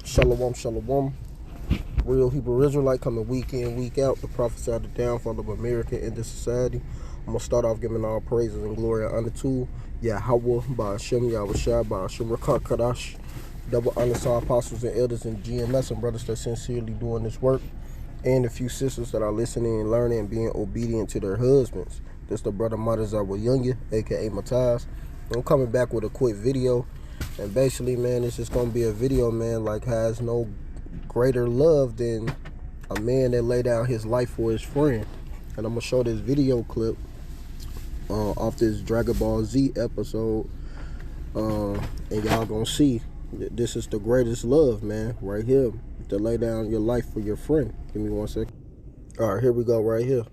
Shalom, shalom. Real Hebrew Israelite coming week in, week out to prophesy the downfall of America in this society. I'm going to start off giving all praises and glory and honor to YAHAWASHI, YAHAWASHI, Kadash. Double honor to our apostles and elders and GMS and brothers that sincerely doing this work. And a few sisters that are listening and learning and being obedient to their husbands. This the brother Madazar Younger, aka Mataz. I'm coming back with a quick video. And basically, man, it's just gonna be a video, man, like has no greater love than a man that lay down his life for his friend. And I'm gonna show this video clip off this Dragon Ball Z episode, and y'all gonna see that this is the greatest love, man, right here, to lay down your life for your friend. Give me 1 second. All right, here we go, right here.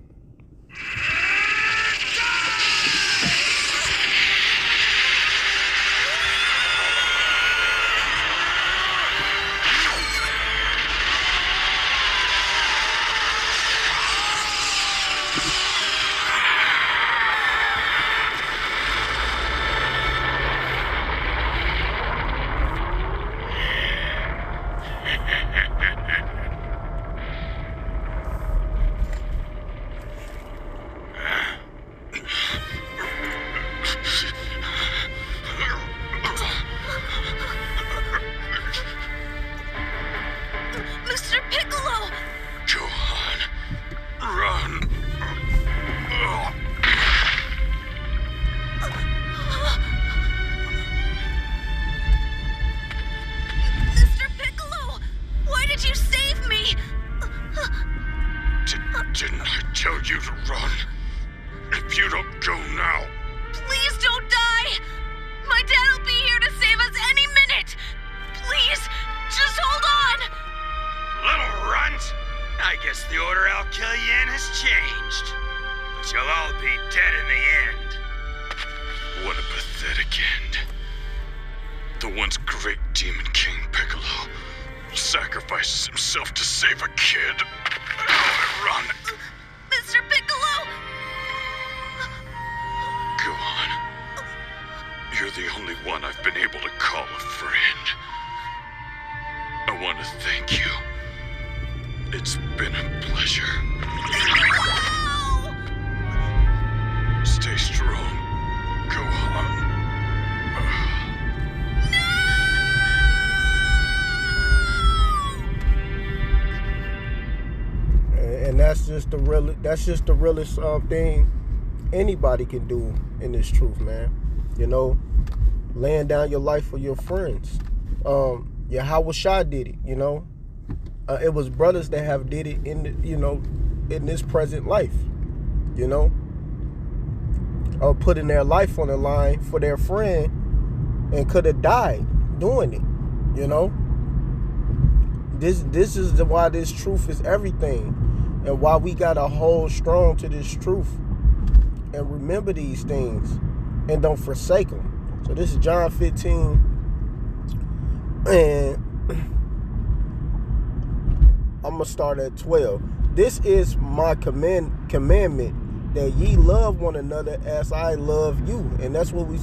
Didn't I tell you to run? If you don't go now... Please don't die! My dad'll be here to save us any minute! Please, just hold on! Little runt! I guess the order I'll kill you in has changed. But you'll all be dead in the end. What a pathetic end. The once great Demon King Piccolo sacrifices himself to save a kid. Run! Mr. Piccolo! Go on. You're the only one I've been able to call a friend. I want to thank you. It's been a pleasure. Piccolo! Stay strong. Go on. And that's just the realest thing anybody can do in this truth, man. You know, laying down your life for your friends. YAHAWASHI did it, you know. It was brothers that have did it in the, you know, in this present life, you know, putting their life on the line for their friend and could have died doing it, you know. This is why this truth is everything. And why we gotta hold strong to this truth and remember these things and don't forsake them. So this is John 15, and I'm gonna start at 12. This is my commandment, that ye love one another as I love you. And that's what we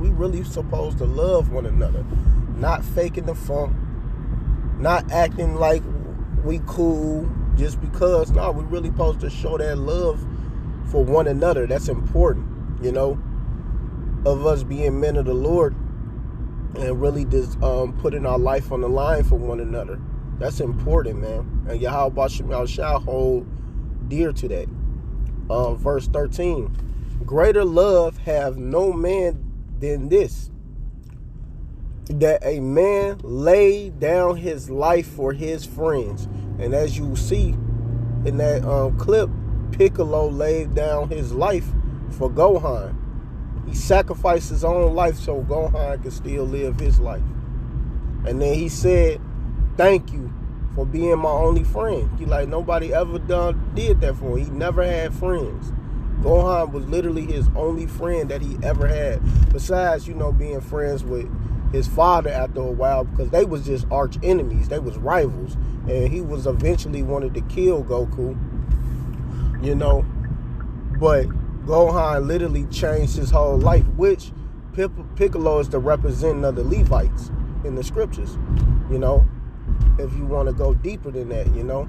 really supposed to love one another. Not faking the funk, not acting like we cool just because. No, we really supposed to show that love for one another. That's important, you know, of us being men of the Lord and really just putting our life on the line for one another. That's important, man. And YAHAWASHI shall hold dear to that. Verse 13. Greater love have no man than this, that a man lay down his life for his friends. And as you see in that clip, Piccolo laid down his life for Gohan. He sacrificed his own life so Gohan could still live his life. And then he said, thank you for being my only friend. He like, nobody ever did that for him. He never had friends. Gohan was literally his only friend that he ever had. Besides, you know, being friends with his father after a while, because they was just arch enemies. They was rivals. And he was eventually wanted to kill Goku, you know. But Gohan literally changed his whole life, which Piccolo is the representative of the Levites in the scriptures, you know. if you want to go deeper than that, you know.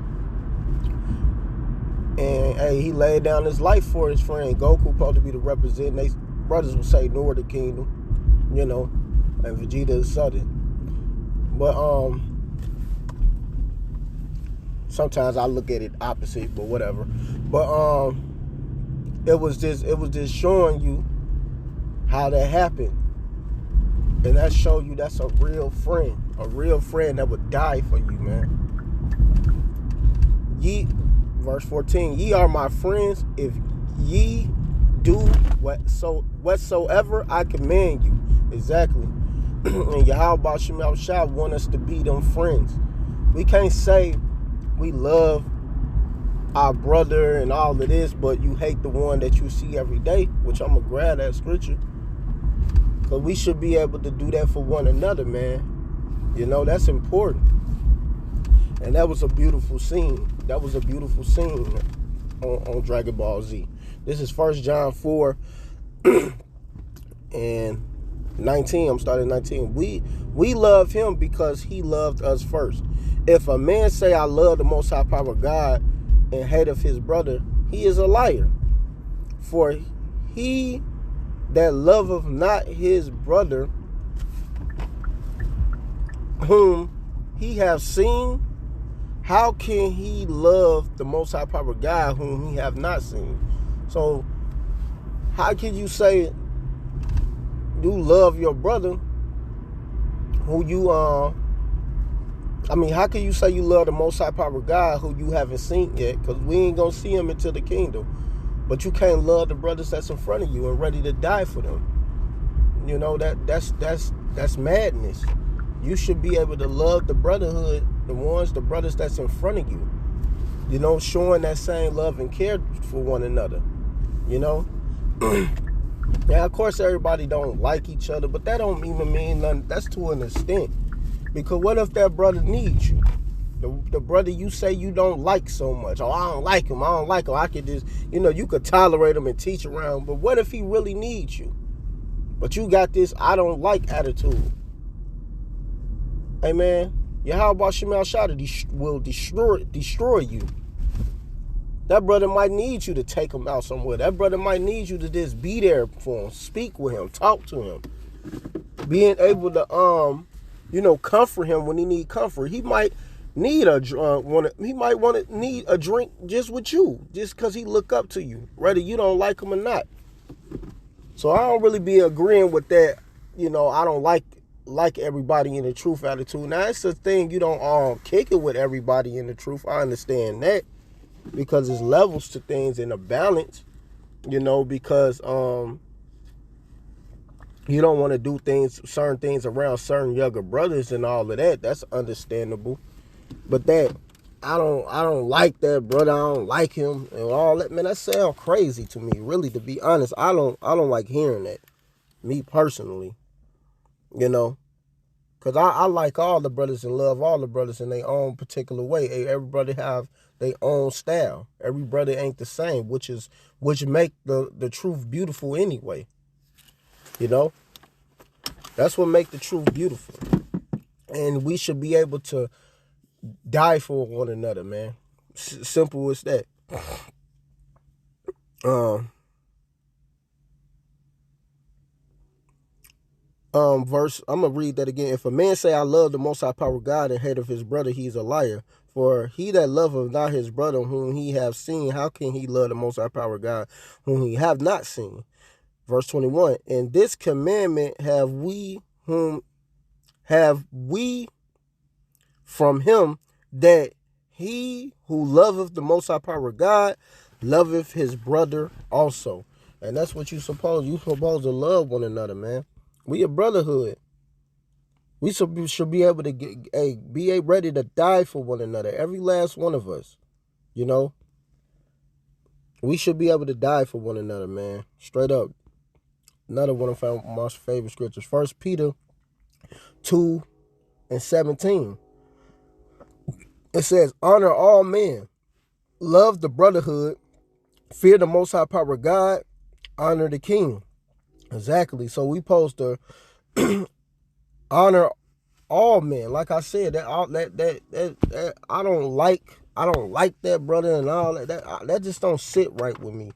And hey, he laid down his life for his friend. Goku supposed to be the representative. They brothers would say Northern Kingdom, you know, and Vegeta is Southern. But sometimes I look at it opposite, but whatever. But it was just showing you how that happened. And that showed you that's a real friend that would die for you, man. Verse 14, ye are my friends if ye do whatsoever I command you. Exactly. And YAHAWASHI want us to be them friends. We can't say we love our brother and all of this, but you hate the one that you see every day, which I'm going to grab that scripture. Because we should be able to do that for one another, man. You know, that's important. And that was a beautiful scene. That was a beautiful scene on Dragon Ball Z. This is 1 John 4 and 19. I'm starting 19. We love him because he loved us first. If a man say, I love the Most High Power God and hate of his brother, he is a liar. For he that loveth not his brother whom he have seen, how can he love the Most High Power God whom he have not seen? So how can you say you love your brother who you how can you say you love the Most High Power God who you haven't seen yet? Because we ain't gonna see him until the kingdom. But you can't love the brothers that's in front of you and ready to die for them. You know, that's madness. You should be able to love the brotherhood, the brothers that's in front of you. You know, showing that same love and care for one another. You know? Yeah, of course everybody don't like each other, but that don't even mean nothing. That's to an extent. Because what if that brother needs you? The brother you say you don't like so much. Oh, I don't like him. I could just, you could tolerate him and teach around. But what if he really needs you? But you got this I don't like attitude. Hey, man, YAHAWASHI will destroy you. That brother might need you to take him out somewhere. That brother might need you to just be there for him, speak with him, talk to him. Being able to, comfort him when he need comfort. He might need need a drink just with you, just because he look up to you, whether you don't like him or not. So I don't really be agreeing with that. I don't like everybody in the truth attitude. Now it's a thing you don't kick it with everybody in the truth. I understand that because there's levels to things in a balance. Because you don't want to do certain things around certain younger brothers and all of that. That's understandable. But that I don't like that brother. I don't like him and all that. Man, that sounds crazy to me. Really, to be honest, I don't like hearing that. Me personally, because I like all the brothers and love all the brothers in their own particular way. Every brother have their own style. Every brother ain't the same, which make the truth beautiful anyway. That's what make the truth beautiful. And we should be able to die for one another, man. Simple as that. Verse, I'm gonna read that again. If a man say, I love the Most High Power God and hate of his brother, he is a liar. For he that loveth not his brother whom he have seen, how can he love the Most High Power God whom he have not seen? Verse 21, and this commandment have we from him, that he who loveth the Most High Power God loveth his brother also. And that's what you supposed to love one another, man. We a brotherhood. We should be able to be ready to die for one another. Every last one of us, we should be able to die for one another, man. Straight up. Another one of my favorite scriptures, 1 Peter 2 and 17. It says, honor all men, love the brotherhood, fear the Most High Power God, honor the king. Exactly. So we supposed to honor all men. Like I said, that I don't like that brother and all that. That just don't sit right with me.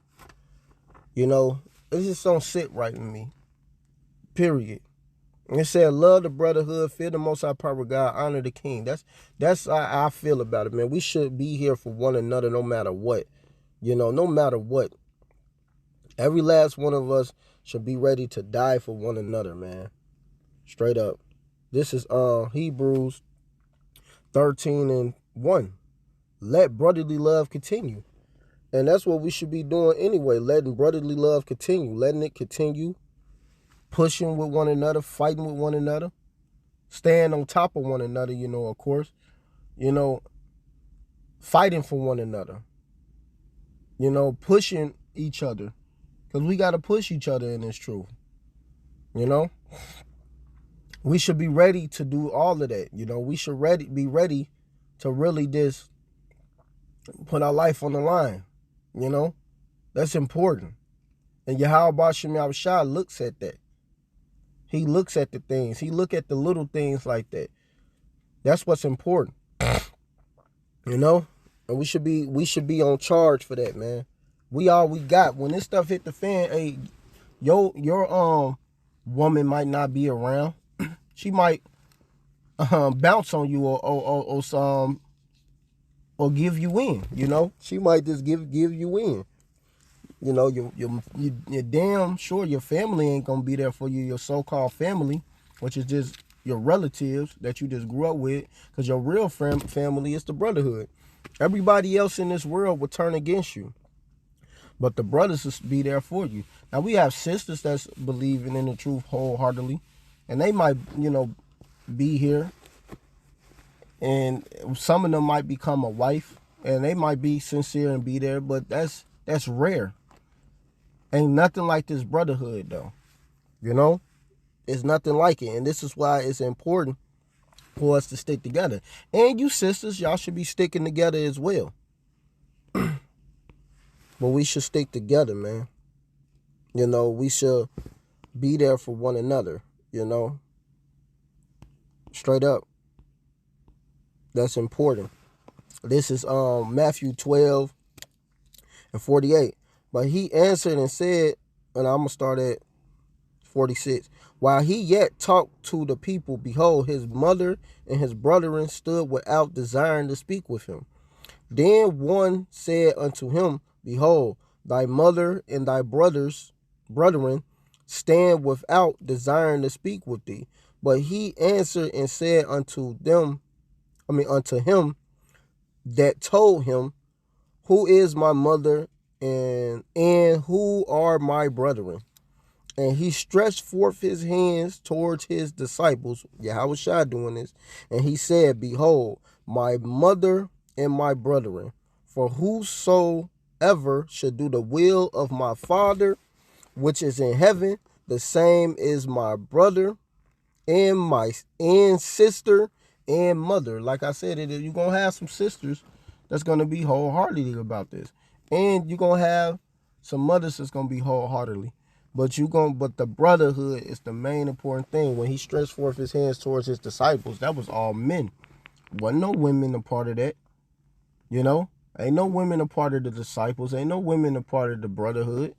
You know, it just don't sit right with me. Period. And it said, love the brotherhood, fear the Most High Power God, honor the King. That's how I feel about it, man. We should be here for one another no matter what. You know, no matter what. Every last one of us should be ready to die for one another, man. Straight up. This is Hebrews 13:1. Let brotherly love continue. And that's what we should be doing anyway. Letting brotherly love continue. Letting it continue. Pushing with one another. Fighting with one another. Staying on top of one another, you know, of course. You know, fighting for one another. You know, pushing each other. Because we got to push each other in this truth. You know? We should be ready to do all of that. You know, we should be ready to really just put our life on the line. You know? That's important. And YAHAWASHI looks at that. He looks at the things. He look at the little things like that. That's what's important. You know? And we should be on charge for that, man. We all we got. When this stuff hit the fan, hey, your woman might not be around. She might bounce on you or give you in, you know? She might just give you in. You know, you're damn sure your family ain't gonna be there for you, your so-called family, which is just your relatives that you just grew up with, because your real family is the brotherhood. Everybody else in this world will turn against you, but the brothers will be there for you. Now, we have sisters that's believing in the truth wholeheartedly, and they might, you know, be here, and some of them might become a wife, and they might be sincere and be there, but that's rare. Ain't nothing like this brotherhood, though. You know? It's nothing like it. And this is why it's important for us to stick together. And you sisters, y'all should be sticking together as well. But we should stick together, man. You know, we should be there for one another, you know? Straight up. That's important. This is Matthew 12:48. But he answered and said, and I'm going to start at 46. While he yet talked to the people, behold, his mother and his brethren stood without, desiring to speak with him. Then one said unto him, behold, thy mother and thy brethren stand without, desiring to speak with thee. But he answered and said unto him that told him, who is my mother and who are my brethren? And he stretched forth his hands towards his disciples. YAHAWASHI doing this. And he said, behold, my mother and my brethren. For whosoever should do the will of my Father, which is in heaven, the same is my brother and sister and mother. Like I said, you're going to have some sisters that's going to be wholeheartedly about this. And you're going to have some mothers that's going to be wholeheartedly. But the brotherhood is the main important thing. When he stretched forth his hands towards his disciples, that was all men. Wasn't no women a part of that. You know? Ain't no women a part of the disciples. Ain't no women a part of the brotherhood.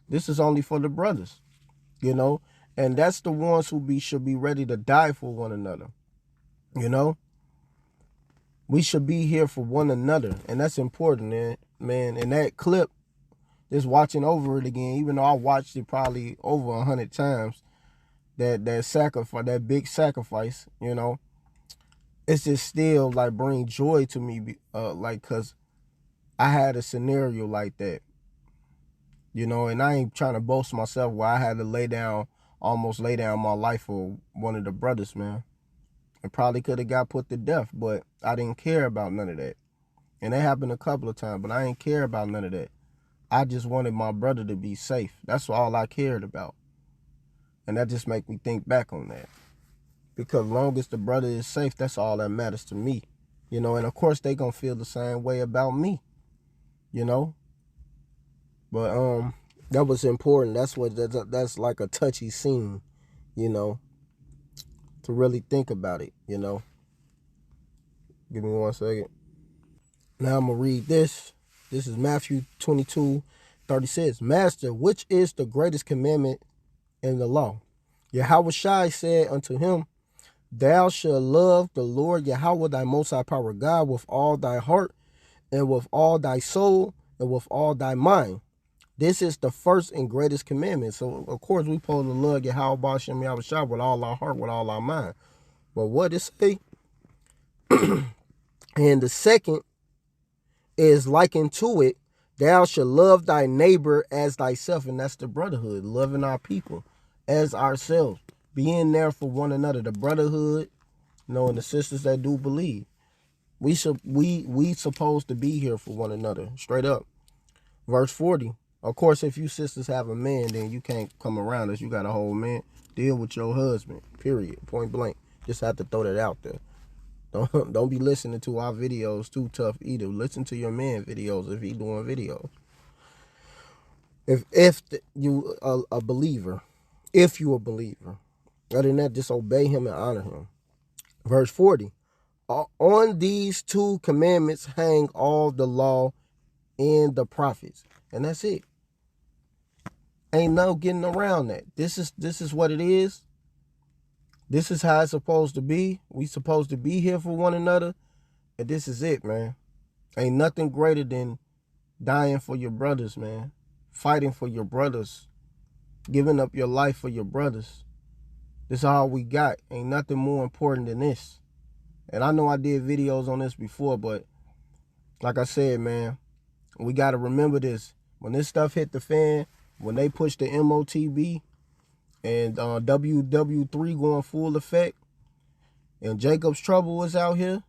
This is only for the brothers. You know? And that's the ones who should be ready to die for one another. You know? We should be here for one another. And that's important, man. And that clip, just watching over it again, even though I watched it probably over 100 times, that sacrifice, that big sacrifice, you know, it's just still like bring joy to me, like, cause I had a scenario like that, you know, and I ain't trying to boast myself where I had to almost lay down my life for one of the brothers, man. And probably could have got put to death, but I didn't care about none of that. And that happened a couple of times, but I didn't care about none of that. I just wanted my brother to be safe. That's all I cared about. And that just make me think back on that. Because long as the brother is safe, that's all that matters to me. You know, and of course they gonna feel the same way about me. You know? But that was important. That's like a touchy scene, you know. to really think about it, you know. Give me 1 second. Now I'm going to read this. This is Matthew 22:36. Master, which is the greatest commandment in the law? YAHAWASHI said unto him, Thou shalt love the Lord Yahweh thy most high power God with all thy heart and with all thy soul and with all thy mind. This is the first and greatest commandment. So, of course, we supposed to love YAHAWASHI with all our heart, with all our mind. But what it say? And the second is likened to it, thou shalt love thy neighbor as thyself. And that's the brotherhood, loving our people as ourselves, being there for one another, the brotherhood, and the sisters that do believe. We supposed to be here for one another, straight up. Verse 40. Of course, if you sisters have a man, then you can't come around us. You got a whole man. Deal with your husband, period, point blank. Just have to throw that out there. Don't be listening to our videos too tough either. Listen to your man videos if he doing videos. If you a believer, if you a believer, other than that, just obey him and honor him. Verse 40. On these two commandments hang all the law and the prophets, and that's it. Ain't no getting around that. This is what it is. This is how it's supposed to be. We supposed to be here for one another. And this is it, man. Ain't nothing greater than dying for your brothers, man. Fighting for your brothers. Giving up your life for your brothers. This is all we got. Ain't nothing more important than this. And I know I did videos on this before, but like I said, man, we got to remember this. When this stuff hit the fan, when they push the MOTB, and WW3 going full effect, and Jacob's Trouble is out here,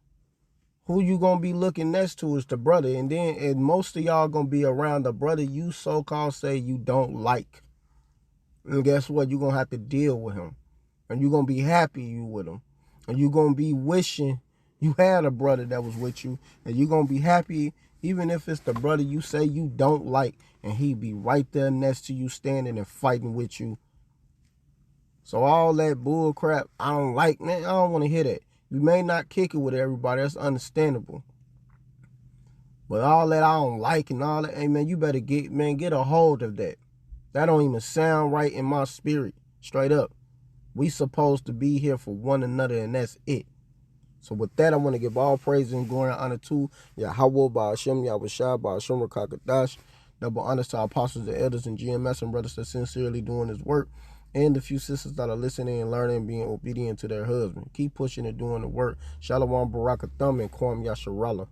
who you gonna be looking next to is the brother. And most of y'all gonna be around the brother you so-called say you don't like. And guess what? You're gonna have to deal with him. And you're gonna be happy you with him. And you're gonna be wishing you had a brother that was with you. And you're gonna be happy even if it's the brother you say you don't like, and he be right there next to you standing and fighting with you. So all that bull crap, I don't like, man, I don't want to hear that. You may not kick it with everybody, that's understandable. But all that I don't like and all that, hey man, you better get a hold of that. That don't even sound right in my spirit, straight up. We supposed to be here for one another, and that's it. So with that, I want to give all praise and glory and honor to Yahweh, Ba'ashem, Yahawashi, Ba'ashem, Rakakadash. Double honors to our apostles, the elders, and GMS and brothers that sincerely doing this work. And the few sisters that are listening and learning and being obedient to their husband. Keep pushing and doing the work. Shalom, Barakatham, and Kwam Yasharallah.